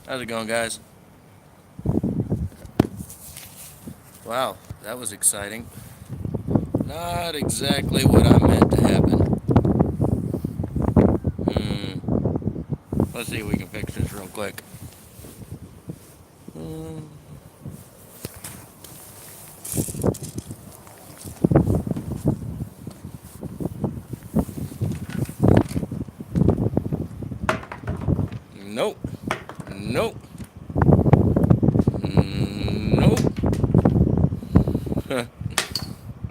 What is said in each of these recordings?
How's it going, guys? Wow, that was exciting. Not exactly what I meant to happen. Let's see if we can fix this real quick. Hmm. Nope. Nope. Nope.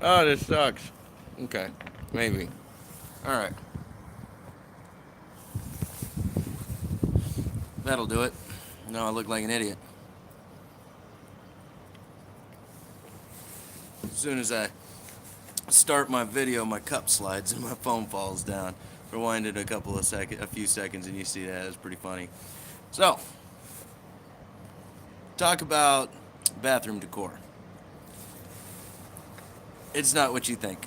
Oh, this sucks. Okay, maybe. Alright, that'll do it. Now I look like an idiot. As soon as I start my video, my cup slides and my phone falls down. Rewind it a few seconds, and you see that. It's pretty funny. So, talk about bathroom decor. It's not what you think.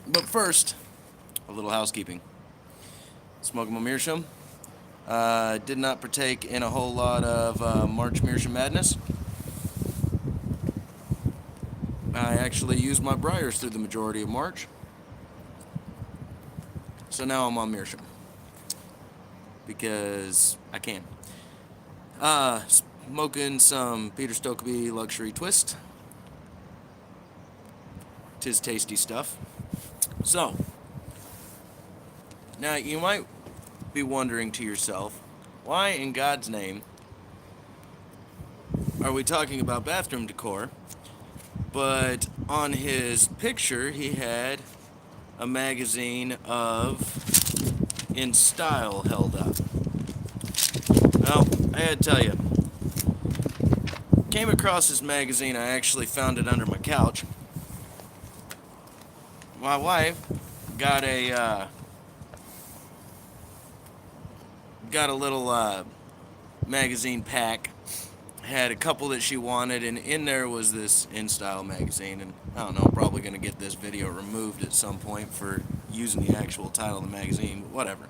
But first, a little housekeeping. Smoke 'em a meerschaum. Did not partake in a whole lot of March Meerschaum Madness. I actually used my briars through the majority of March. So now I'm on Meerschaum. Because I can. Smoking some Peter Stokeby Luxury Twist. 'Tis tasty stuff. So, now you might be wondering to yourself, why in God's name are we talking about bathroom decor? But on his picture, he had a magazine of In Style held up. Well, I gotta tell you, came across this magazine. I actually found it under my couch. My wife got a little magazine pack. Had a couple that she wanted, and in there was this In Style magazine. And I don't know, I'm probably gonna get this video removed at some point for using the actual title of the magazine, but whatever.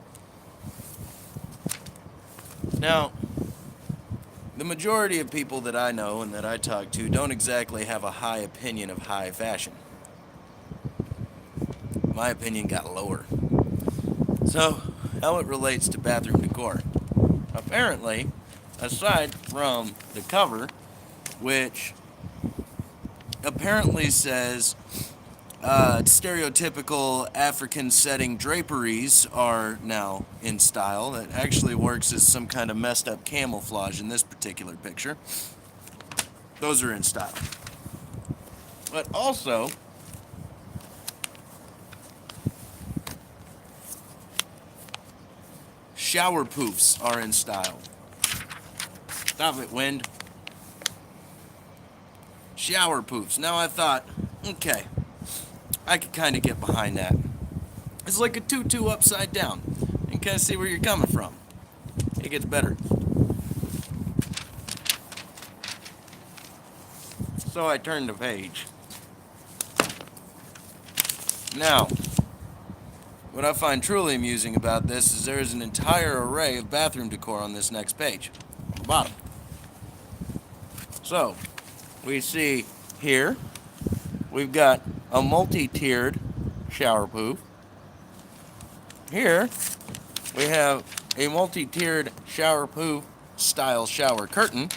Now, the majority of people that I know and that I talk to don't exactly have a high opinion of high fashion. My opinion got lower. So, how it relates to bathroom decor. Apparently, aside from the cover, which apparently says stereotypical African setting draperies are now in style, that actually works as some kind of messed up camouflage in this particular picture. Those are in style. But also, shower poofs are in style. Stop it, wind. Shower poofs. Now I thought, okay, I could kind of get behind that. It's like a tutu upside down. And kind of see where you're coming from. It gets better. So I turned the page. Now, what I find truly amusing about this is there is an entire array of bathroom decor on this next page, on the bottom. So, we see here, we've got a multi-tiered shower poof. Here, we have a multi-tiered shower poof style shower curtain.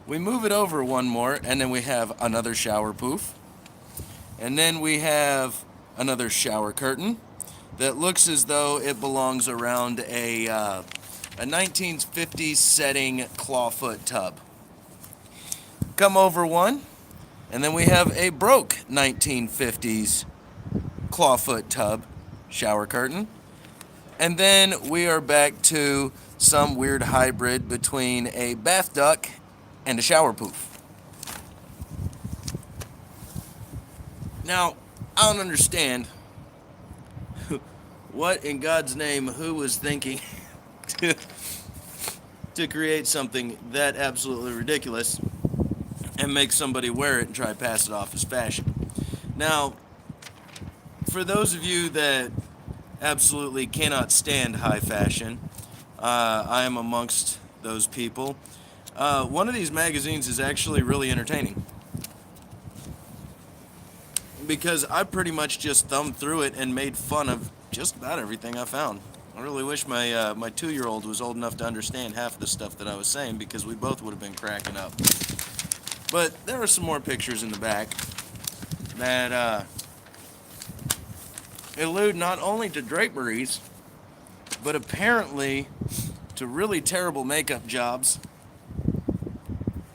We move it over one more, and then we have another shower poof. And then we have another shower curtain that looks as though it belongs around a 1950s setting clawfoot tub. Come over one, and then we have a broke 1950s clawfoot tub shower curtain. And then we are back to some weird hybrid between a bath duck and a shower poof. Now, I don't understand what in God's name, who was thinking to create something that absolutely ridiculous and make somebody wear it and try to pass it off as fashion. Now, for those of you that absolutely cannot stand high fashion, I am amongst those people. One of these magazines is actually really entertaining because I pretty much just thumbed through it and made fun of just about everything I found. I really wish my 2-year-old was old enough to understand half the stuff that I was saying, because we both would have been cracking up. But there are some more pictures in the back that allude not only to draperies, but apparently to really terrible makeup jobs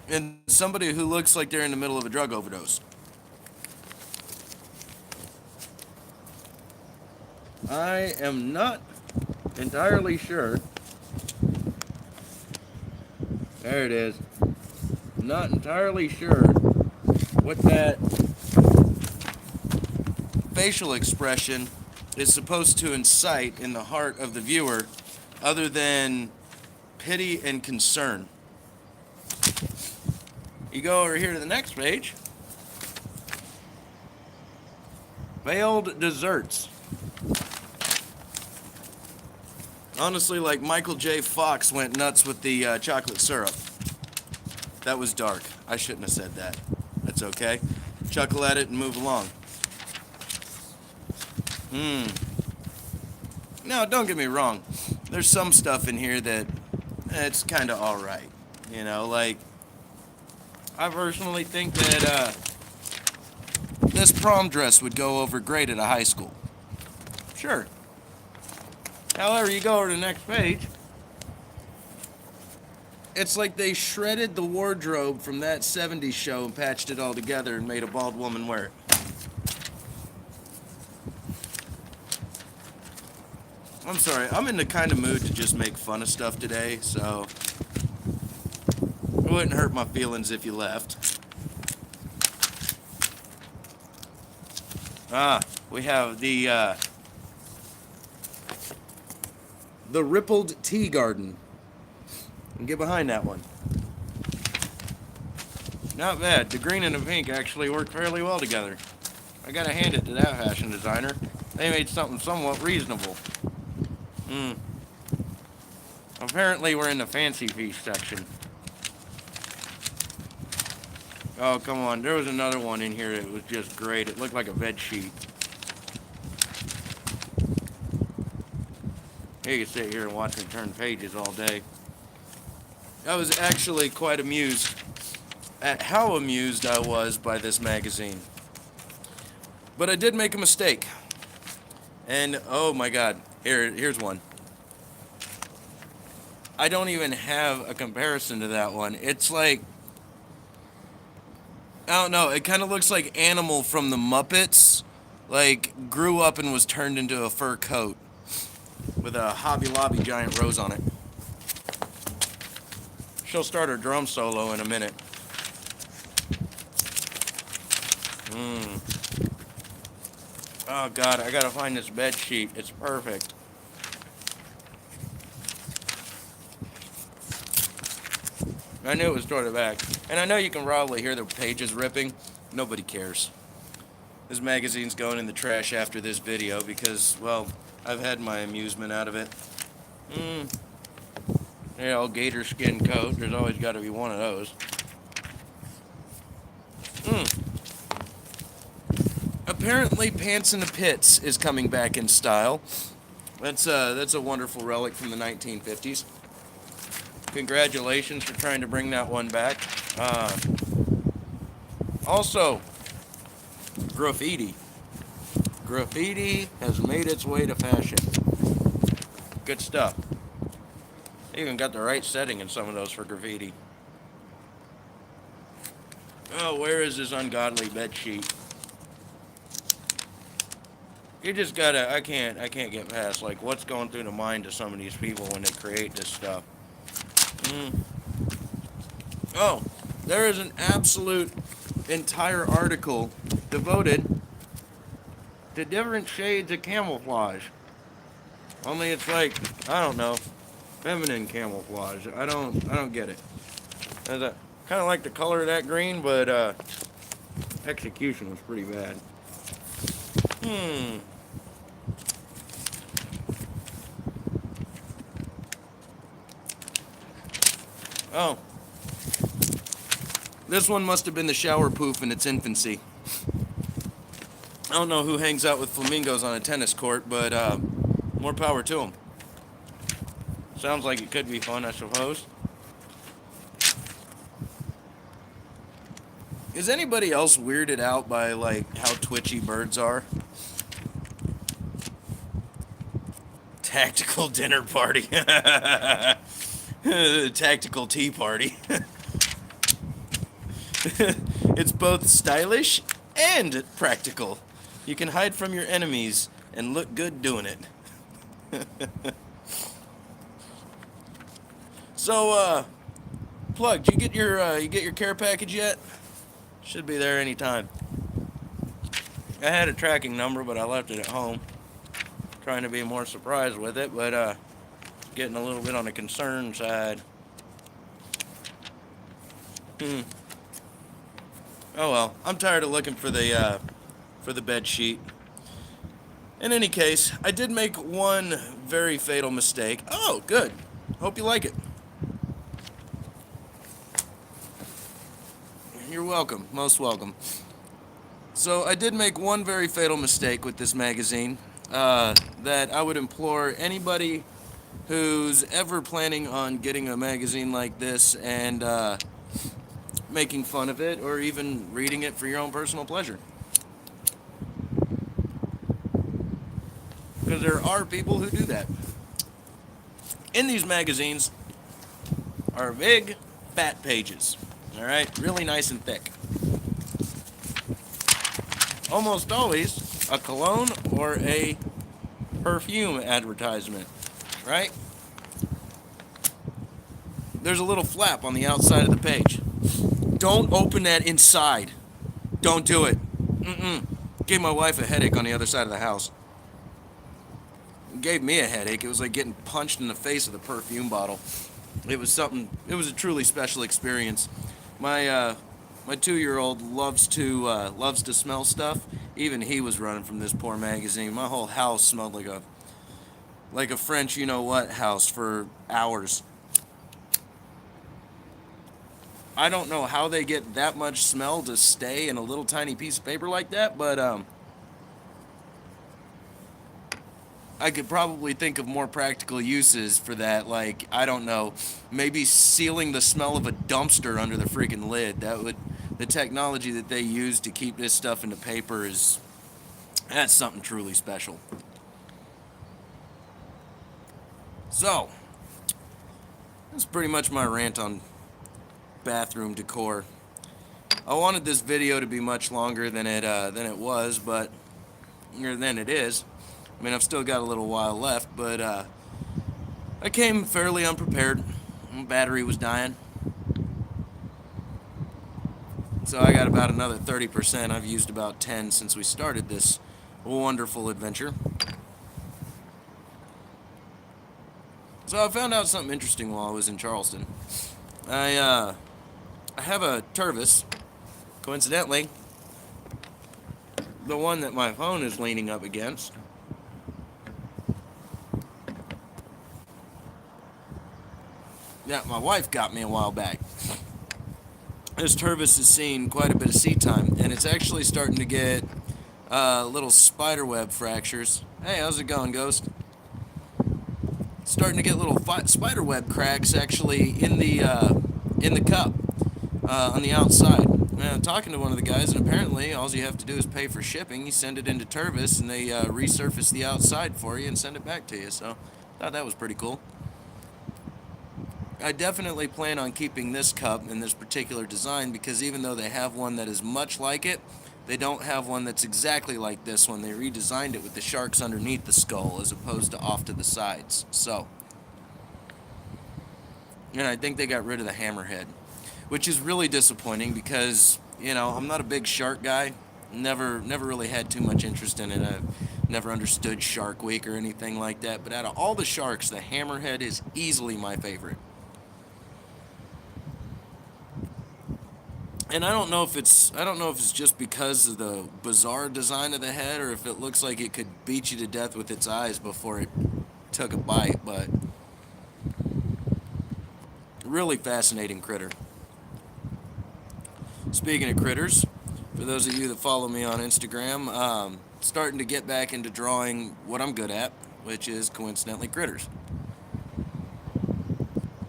and somebody who looks like they're in the middle of a drug overdose. I am not entirely sure. There it is. Not entirely sure what that facial expression is supposed to incite in the heart of the viewer, other than pity and concern. You go over here to the next page. Failed desserts. Honestly, like Michael J. Fox went nuts with the chocolate syrup. That was dark. I shouldn't have said that. That's okay. Chuckle at it and move along. Now, don't get me wrong. There's some stuff in here that it's kind of alright. You know, like, I personally think that this prom dress would go over great at a high school. Sure. However, you go over to the next page. It's like they shredded the wardrobe from that 70s show and patched it all together and made a bald woman wear it. I'm sorry, I'm in the kind of mood to just make fun of stuff today, so it wouldn't hurt my feelings if you left. We have the rippled tea garden. And get behind that one. Not bad. The green and the pink actually work fairly well together. I gotta hand it to that fashion designer. They made something somewhat reasonable. Apparently we're in the fancy piece section. Oh, come on. There was another one in here that was just great. It looked like a bed sheet. You can sit here and watch me turn pages all day. I was actually quite amused at how amused I was by this magazine. But I did make a mistake. And, oh my god, here's one. I don't even have a comparison to that one. It's like, I don't know, it kind of looks like Animal from the Muppets. Like, grew up and was turned into a fur coat with a Hobby Lobby giant rose on it. She'll start her drum solo in a minute. Oh god, I gotta find this bed sheet. It's perfect. I knew it was toward the back. And I know you can probably hear the pages ripping. Nobody cares. This magazine's going in the trash after this video because, well, I've had my amusement out of it. Yeah, old gator skin coat. There's always got to be one of those. Apparently, Pants in the Pits is coming back in style. That's a wonderful relic from the 1950s. Congratulations for trying to bring that one back. Also, graffiti. Graffiti has made its way to fashion. Good stuff. They even got the right setting in some of those for graffiti. Oh, where is this ungodly bed sheet? You just gotta, I can't get past, like, what's going through the mind of some of these people when they create this stuff. Oh, there is an absolute entire article devoted to different shades of camouflage. Only it's like, I don't know, feminine camouflage. I don't get it. Kind of like the color of that green, but execution was pretty bad. Oh, this one must have been the shower poof in its infancy. I don't know who hangs out with flamingos on a tennis court, but more power to them. Sounds like it could be fun, I suppose. Is anybody else weirded out by, like, how twitchy birds are? Tactical dinner party. Tactical tea party. It's both stylish and practical. You can hide from your enemies and look good doing it. So, Plug, did you get your care package yet? Should be there anytime. I had a tracking number, but I left it at home. Trying to be more surprised with it, but getting a little bit on the concern side. Oh well, I'm tired of looking for the bed sheet. In any case, I did make one very fatal mistake. Oh, good. Hope you like it. You're welcome. Most welcome. So I did make one very fatal mistake with this magazine that I would implore anybody who's ever planning on getting a magazine like this and making fun of it or even reading it for your own personal pleasure. Because there are people who do that. In these magazines are big, fat pages. Alright? Really nice and thick. Almost always a cologne or a perfume advertisement. Right? There's a little flap on the outside of the page. Don't open that inside. Don't do it. Gave my wife a headache on the other side of the house. It gave me a headache. It was like getting punched in the face with a perfume bottle. It was a truly special experience. My 2-year-old loves to smell stuff. Even he was running from this poor magazine. My whole house smelled like a French you-know-what house for hours. I don't know how they get that much smell to stay in a little tiny piece of paper like that, but I could probably think of more practical uses for that, like, I don't know, maybe sealing the smell of a dumpster under the freaking lid. The technology that they use to keep this stuff into paper that's something truly special. So, that's pretty much my rant on bathroom decor. I wanted this video to be much longer than it was, but than it is. I mean, I've still got a little while left, but I came fairly unprepared. My battery was dying, so I got about another 30%. I've used about 10 since we started this wonderful adventure. So I found out something interesting while I was in Charleston. I have a Tervis, coincidentally, the one that my phone is leaning up against. Yeah, my wife got me a while back. This Tervis has seen quite a bit of seat time, and it's actually starting to get little spiderweb fractures. Hey, how's it going, Ghost? Starting to get little spiderweb cracks actually in the cup on the outside. I'm talking to one of the guys, and apparently all you have to do is pay for shipping. You send it into Tervis, and they resurface the outside for you and send it back to you. So, I thought that was pretty cool. I definitely plan on keeping this cup in this particular design because even though they have one that is much like it, they don't have one that's exactly like this one. They redesigned it with the sharks underneath the skull as opposed to off to the sides. So, and I think they got rid of the hammerhead, which is really disappointing because, I'm not a big shark guy. Never really had too much interest in it. I've never understood Shark Week or anything like that. But out of all the sharks, the hammerhead is easily my favorite. And I don't know if it's just because of the bizarre design of the head or if it looks like it could beat you to death with its eyes before it took a bite, but Really fascinating critter. Speaking of critters, for those of you that follow me on Instagram, starting to get back into drawing what I'm good at, which is coincidentally critters.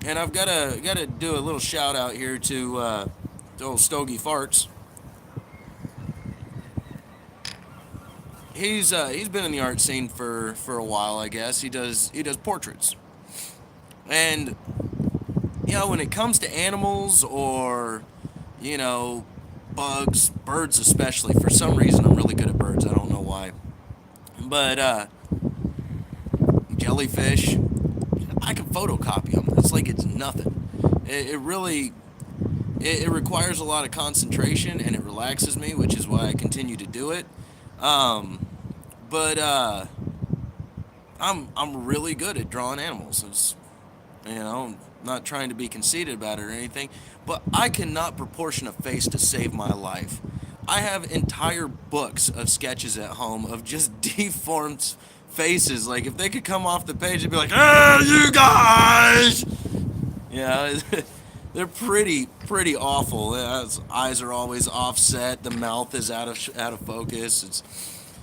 And I've got to do a little shout out here to old Stogie Farts. He's been in the art scene for a while, I guess. He does portraits, and when it comes to animals or you know bugs, birds especially, for some reason I'm really good at birds. I don't know why, but jellyfish, I can photocopy them. It's like it's nothing. It really it requires a lot of concentration and it relaxes me, which is why I continue to do it. Um, but I'm really good at drawing animals. I'm not trying to be conceited about it or anything, but I cannot proportion a face to save my life. I have entire books of sketches at home of just deformed faces. Like if they could come off the page and be like, "Hey, you guys!" Yeah, they're pretty awful. His eyes are always offset. The mouth is out of focus. It's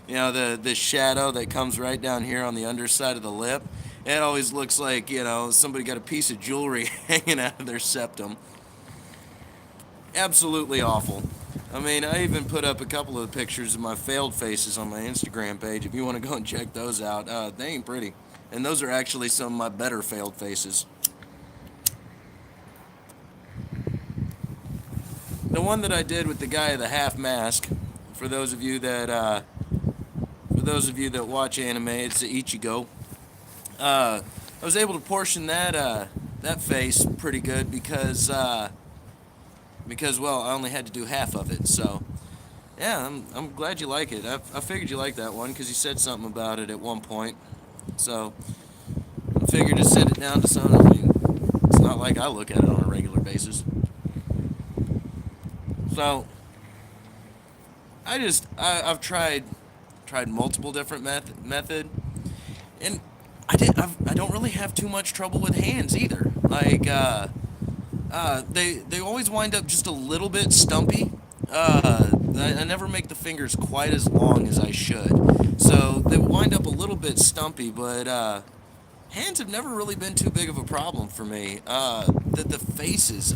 the shadow that comes right down here on the underside of the lip. It always looks like somebody got a piece of jewelry hanging out of their septum. Absolutely awful. I mean, I even put up a couple of pictures of my failed faces on my Instagram page. If you want to go and check those out, they ain't pretty. And those are actually some of my better failed faces. The one that I did with the guy of the half mask, for those of you that watch anime, it's the Ichigo. I was able to portion that face pretty good because well, I only had to do half of it. So yeah, I'm glad you like it. I figured you liked that one because you said something about it at one point. So I figured to send it down to some. I mean, it's not like I look at it on a regular basis. So I've tried multiple different method, and I don't really have too much trouble with hands either. Like they always wind up just a little bit stumpy. I never make the fingers quite as long as I should, so they wind up a little bit stumpy. But hands have never really been too big of a problem for me. The faces,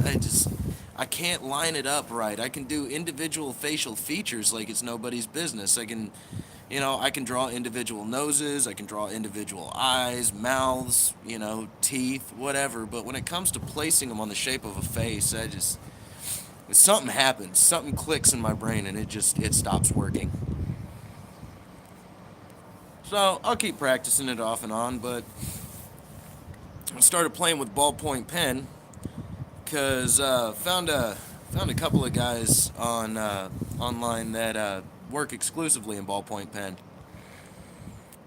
I can't line it up right. I can do individual facial features like it's nobody's business. I can draw individual noses, I can draw individual eyes, mouths, teeth, whatever. But when it comes to placing them on the shape of a face, something happens, something clicks in my brain, and it stops working. So I'll keep practicing it off and on, but I started playing with ballpoint pen because found a couple of guys on online that work exclusively in ballpoint pen.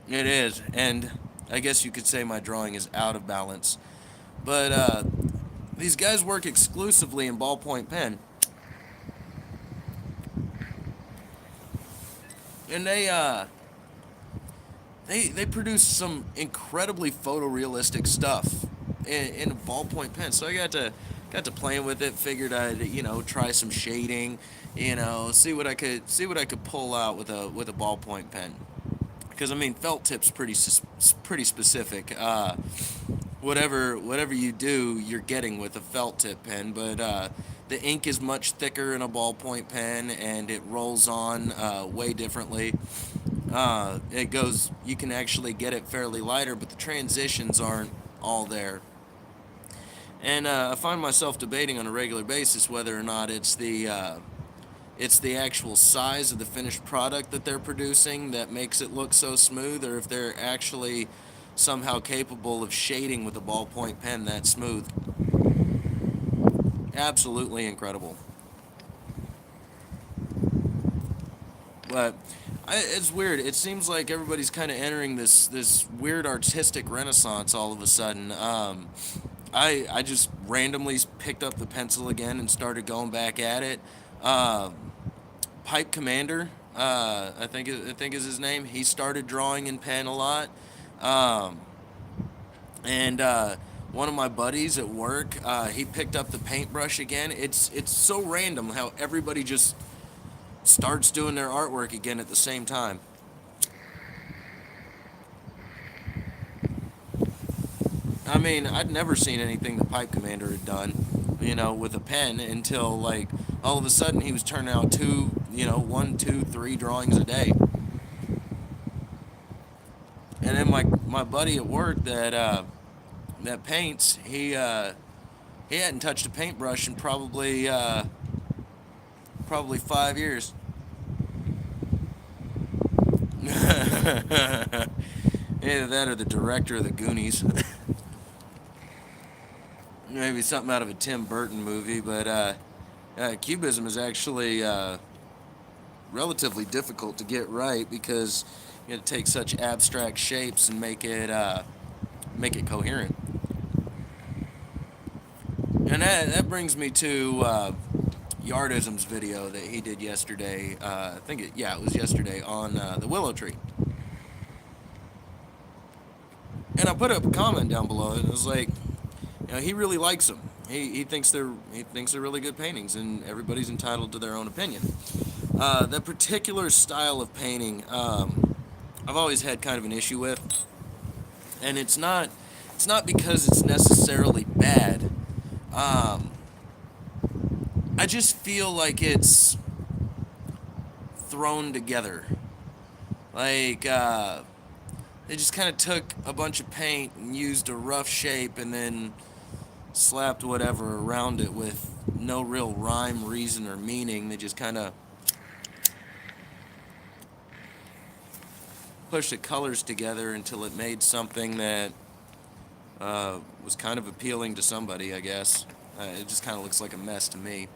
It is, and I guess you could say my drawing is out of balance. But these guys work exclusively in ballpoint pen, and they produce some incredibly photorealistic stuff in a ballpoint pen. So I got to playing with it. Figured I'd try some shading, see what I could pull out with a ballpoint pen. Because I mean, felt tip's pretty specific. Whatever you do, you're getting with a felt tip pen. But the ink is much thicker in a ballpoint pen, and it rolls on way differently. You can actually get it fairly lighter, but the transitions aren't all there. And I find myself debating on a regular basis whether or not it's the actual size of the finished product that they're producing that makes it look so smooth, or if they're actually somehow capable of shading with a ballpoint pen that smooth. Absolutely incredible. But it's weird. It seems like everybody's kind of entering this weird artistic renaissance all of a sudden. I just randomly picked up the pencil again and started going back at it. Um, Pipe Commander, I think is his name. He started drawing in pen a lot, um, and one of my buddies at work, he picked up the paintbrush again. It's so random how everybody just starts doing their artwork again at the same time. I mean, I'd never seen anything the Pipe Commander had done, with a pen until like all of a sudden he was turning out one, two, three drawings a day. And then my buddy at work that paints, he hadn't touched a paintbrush in probably 5 years. Either that or the director of the Goonies. Maybe something out of a Tim Burton movie, but Cubism is actually relatively difficult to get right because you have to take such abstract shapes and make it coherent. And that brings me to Yardism's video that he did yesterday. It was yesterday on the willow tree. And I put up a comment down below, and it was like, he really likes them. He thinks they're really good paintings, and everybody's entitled to their own opinion. That particular style of painting, I've always had kind of an issue with, and it's not because it's necessarily bad. I just feel like it's thrown together. Like, they just kind of took a bunch of paint and used a rough shape and then slapped whatever around it with no real rhyme, reason, or meaning. They just kind of pushed the colors together until it made something that was kind of appealing to somebody, I guess. It just kind of looks like a mess to me.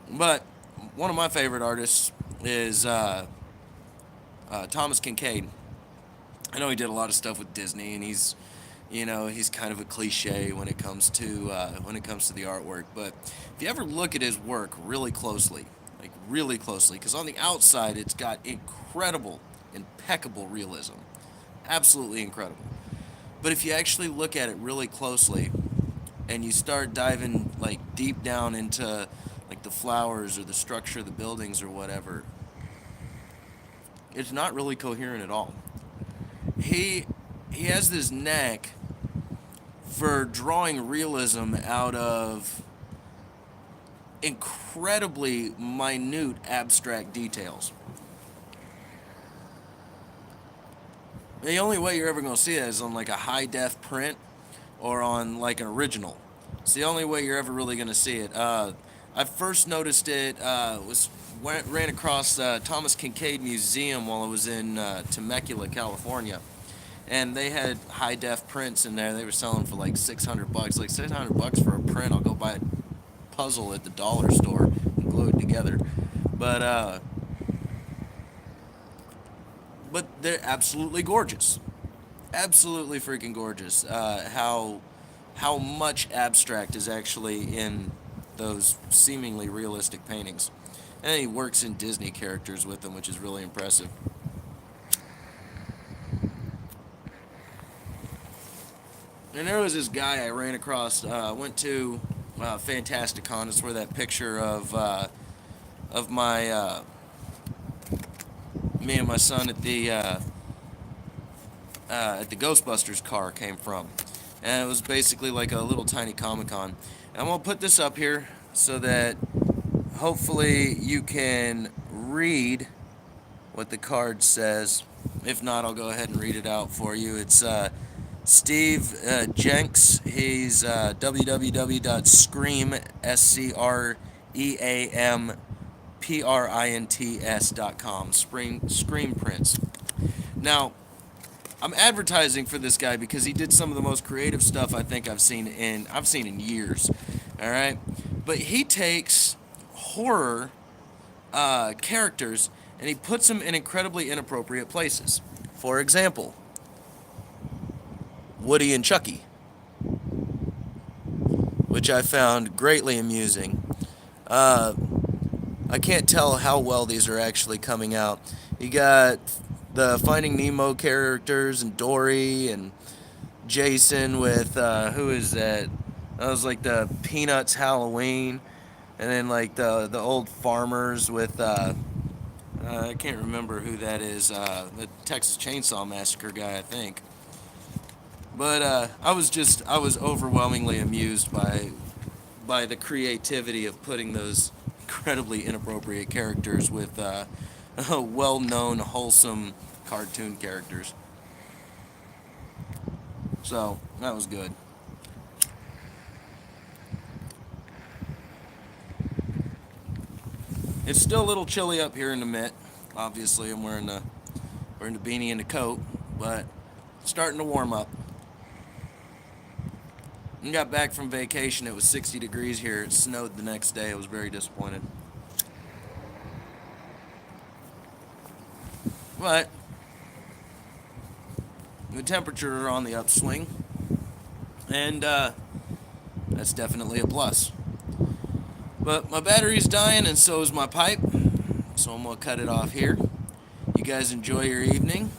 But one of my favorite artists is Thomas Kincaid. I know he did a lot of stuff with Disney, and he's kind of a cliche when it comes to the artwork. But if you ever look at his work really closely, because on the outside it's got incredible, impeccable realism, absolutely incredible. But if you actually look at it really closely, and you start diving like deep down into like the flowers or the structure of the buildings or whatever, it's not really coherent at all. He has this knack for drawing realism out of incredibly minute abstract details. The only way you're ever going to see that is on like a high def print or on like an original. It's the only way you're ever really going to see it. I first noticed it ran across Thomas Kincaid Museum while I was in Temecula, California, and they had high def prints in there. They were selling for like $600, like $600 for a print. I'll go buy a puzzle at the dollar store and glue it together. But they're absolutely gorgeous, absolutely freaking gorgeous. How much abstract is actually in those seemingly realistic paintings. And he works in Disney characters with them, which is really impressive. And there was this guy I ran across. Went to Fantasticon. It's where that picture of my me and my son at the Ghostbusters car came from. And it was basically like a little tiny Comic-Con. And I'm gonna put this up here so that hopefully you can read what the card says. If not, I'll go ahead and read it out for you. It's Steve Jenks. He's www.scream, SCREAMPRINTS.com. Scream Prints. Now, I'm advertising for this guy because he did some of the most creative stuff I think I've seen in years. All right, but he takes horror characters and he puts them in incredibly inappropriate places. For example, Woody and Chucky, which I found greatly amusing. I can't tell how well these are actually coming out. You got the Finding Nemo characters and Dory and Jason with who is that? That was like the Peanuts Halloween, and then like the old farmers with I can't remember who that is. The Texas Chainsaw Massacre guy, I think. But I was overwhelmingly amused by the creativity of putting those incredibly inappropriate characters with well-known, wholesome cartoon characters. So that was good. It's still a little chilly up here in the Mitt. Obviously, I'm wearing the beanie and the coat, but it's starting to warm up. I got back from vacation. It was 60 degrees here. It snowed the next day. I was very disappointed. But the temperatures are on the upswing, and that's definitely a plus. But my battery's dying, and so is my pipe, so I'm going to cut it off here. You guys enjoy your evening.